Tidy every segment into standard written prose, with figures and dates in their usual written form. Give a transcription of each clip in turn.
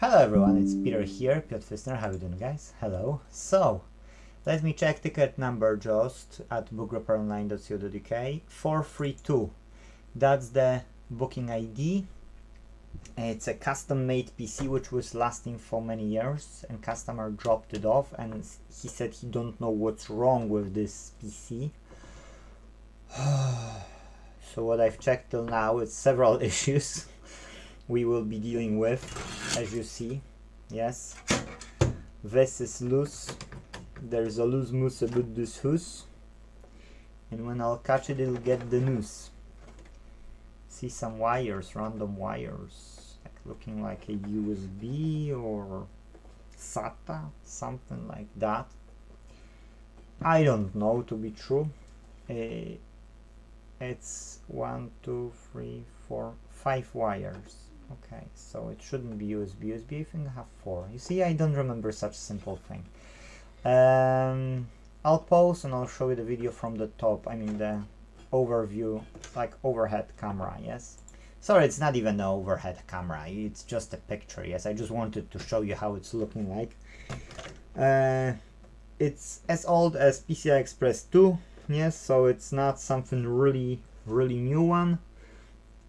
Hello everyone, it's Peter here, Piotr Fistner. How you doing, guys? Hello. So, let me check ticket number just at bookrepair.online.co.uk. 432. That's the booking ID. It's a custom-made PC which was lasting for many years, and customer dropped it off, and he said he don't know what's wrong with this PC. So what I've checked till now is several issues we will be dealing with, as you see. Yes, this is loose. There's a loose moose about this hoose, and when I'll catch it, it'll get the noose. See some wires, random wires, like looking like a USB or SATA, something like that. I don't know, to be true. It's 1, 2, 3, 4, 5 wires. Okay, so it shouldn't be USB. I think I have 4. You see, I don't remember such a simple thing. I'll pause and I'll show you the video from the top. I mean the overview, like overhead camera. Yes. Sorry, it's not even an overhead camera. It's just a picture. Yes, I just wanted to show you how it's looking like. It's as old as PCI Express 2. Yes, so it's not something really new one.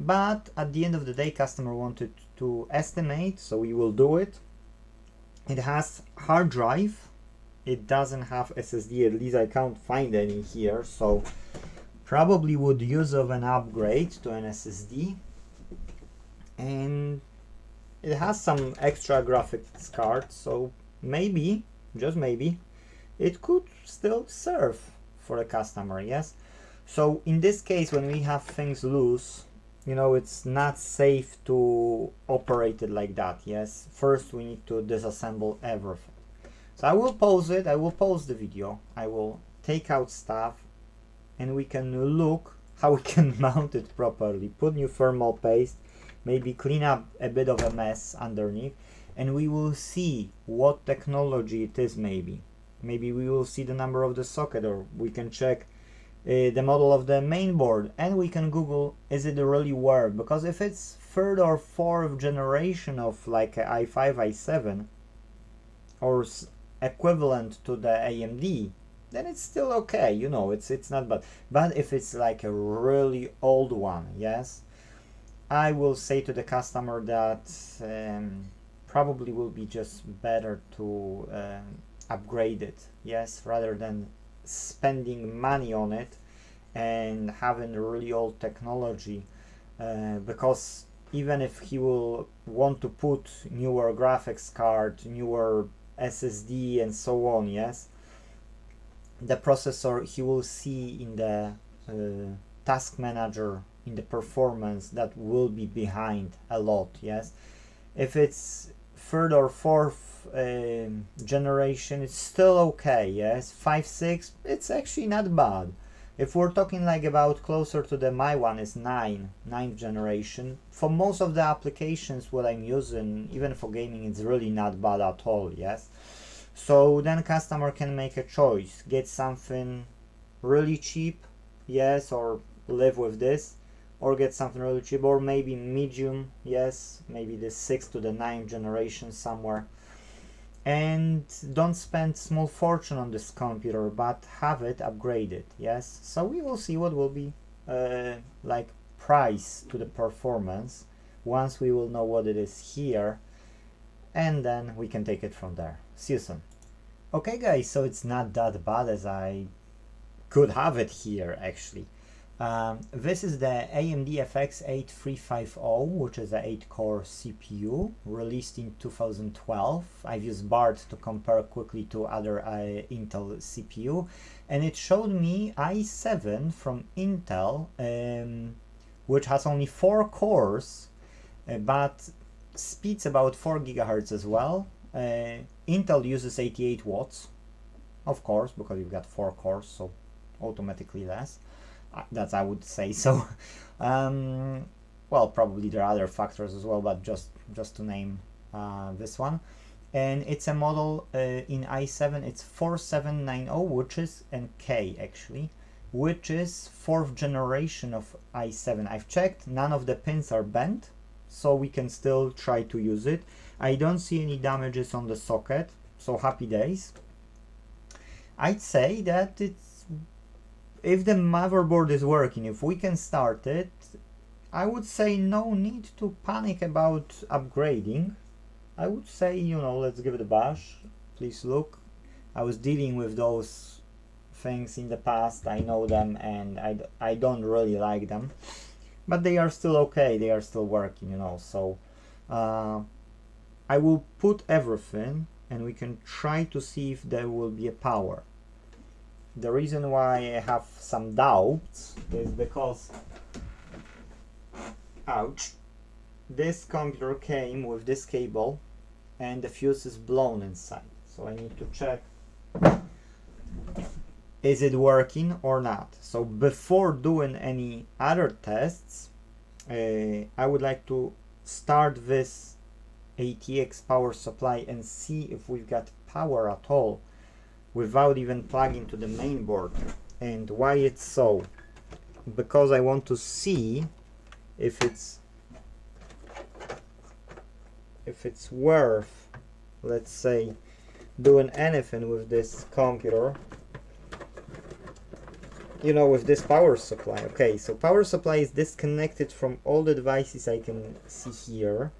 But at the end of the day, customer wanted to estimate, so we will do it. It has hard drive. It doesn't have SSD, at least I can't find any here, so probably would use of an upgrade to an SSD. And it has some extra graphics card, so maybe, just maybe, it could still serve for a customer. Yes. So in this case, when we have things loose, you know, it's not safe to operate it like that. Yes, first we need to disassemble everything. So I will pause it, I will pause the video, I will take out stuff, and we can look how we can mount it properly. Put new thermal paste, maybe clean up a bit of a mess underneath, and we will see what technology it is. Maybe we will see the number of the socket, or we can check the model of the main board, and we can Google, is it really work? Because if it's third or fourth generation of like a i5, i7, or equivalent to the AMD, then it's still okay, you know, it's not bad. But if it's like a really old one, yes, I will say to the customer that probably will be just better to upgrade it, yes, rather than spending money on it and having really old technology, because even if he will want to put newer graphics card, newer SSD and so on, yes, the processor, he will see in the task manager, in the performance, that will be behind a lot. Yes, if it's third or fourth generation, it's still okay. Yes, 5, 6, it's actually not bad. If we're talking like about closer to the, my one is 9th generation, for most of the applications what I'm using, even for gaming, it's really not bad at all. Yes, so then customer can make a choice, get something really cheap, yes, or live with this, or get something really cheap, or maybe medium, yes, maybe the 6th to the 9th generation somewhere, and don't spend small fortune on this computer, but have it upgraded. Yes, so we will see what will be like price to the performance once we will know what it is here, and then we can take it from there. See you soon. Okay guys, so it's not that bad as I could have it here actually. This is the AMD FX 8350, which is an 8-core CPU released in 2012. I've used BART to compare quickly to other Intel CPU, and it showed me i7 from Intel, which has only 4 cores, but speeds about 4 GHz as well. Intel uses 88 watts, of course, because you've got 4 cores, so automatically less. That's, I would say so. Well, probably there are other factors as well, but just to name this one. And it's a model in i7, it's 4790, which is, and K actually, which is 4th generation of i7. I've checked, none of the pins are bent, so we can still try to use it. I don't see any damages on the socket, so happy days. I'd say that if the motherboard is working, if we can start it, I would say no need to panic about upgrading. I would say, you know, let's give it a bash. Please look. I was dealing with those things in the past. I know them, and I don't really like them. But they are still okay. They are still working, you know. So I will put everything, and we can try to see if there will be a power. The reason why I have some doubts is because, ouch, this computer came with this cable and the fuse is blown inside. So I need to check, is it working or not? So before doing any other tests, I would like to start this ATX power supply and see if we've got power at all without even plugging to the main board. And why it's so? Because I want to see if it's worth, let's say, doing anything with this computer, you know, with this power supply. Okay, so power supply is disconnected from all the devices I can see here,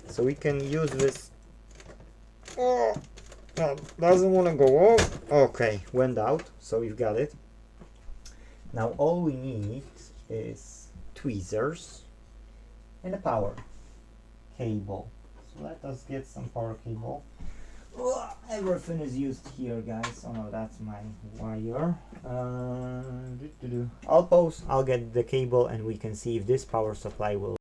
so we can use this. Oh, no, doesn't want to go off. Okay, went out, so we've got it. Now all we need is tweezers and a power cable. So let us get some power cable. Everything is used here, guys. Oh no, that's my wire. I'll pause, I'll get the cable, and we can see if this power supply will